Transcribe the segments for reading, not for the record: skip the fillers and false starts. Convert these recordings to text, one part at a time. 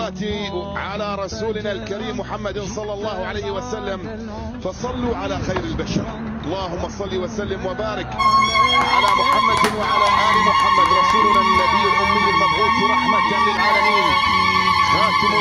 والصلاة على رسولنا الكريم محمد صلى الله عليه وسلم. فصلوا على خير البشر. اللهم صل وسلم وبارك على محمد وعلى آل محمد رسولنا النبي الأمي المبعوث رحمة للعالمين خاتم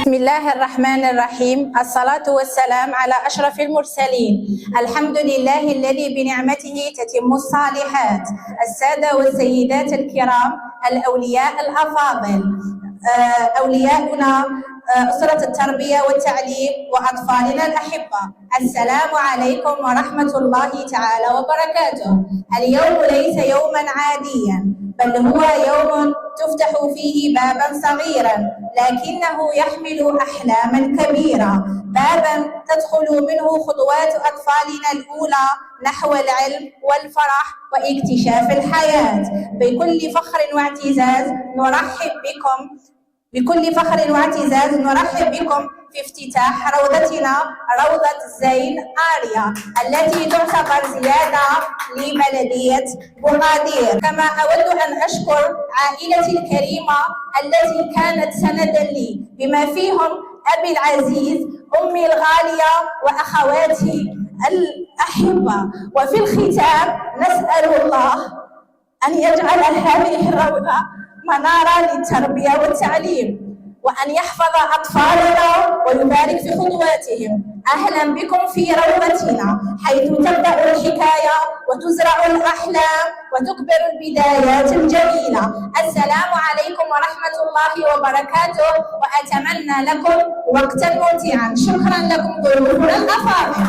بسم الله الرحمن الرحيم. الصلاة والسلام على أشرف المرسلين. الحمد لله الذي بنعمته تتم الصالحات. السادة والسيدات الكرام، الأولياء الأفاضل، أولياؤنا أسرة التربية والتعليم وأطفالنا الأحبة، السلام عليكم ورحمة الله تعالى وبركاته. اليوم ليس يوما عاديا، بل هو يوم تفتح فيه بابا صغيرا لكنه يحمل أحلاما كبيرة، بابا تدخل منه خطوات أطفالنا الأولى نحو العلم والفرح واكتشاف الحياة. بكل فخر واعتزاز نرحب بكم في افتتاح روضتنا، روضة زين آريا، التي تعتبر زيادة لبلدية بوغادير. كما أود أن أشكر عائلتي الكريمة التي كانت سندا لي، بما فيهم أبي العزيز، أمي الغالية، وأخواتي الأحبة. وفي الختام نسأل الله أن يجعل هذه الروضة منارة للتربية والتعليم، وأن يحفظ أطفالنا ويبارك في خطواتهم. أهلا بكم في روضتنا، حيث تبدأ الحكاية وتزرع الأحلام وتكبر البدايات الجميلة. السلام عليكم ورحمة الله وبركاته، وأتمنى لكم وقتا ممتعا. شكرا لكم ضيوفنا الأفاضل.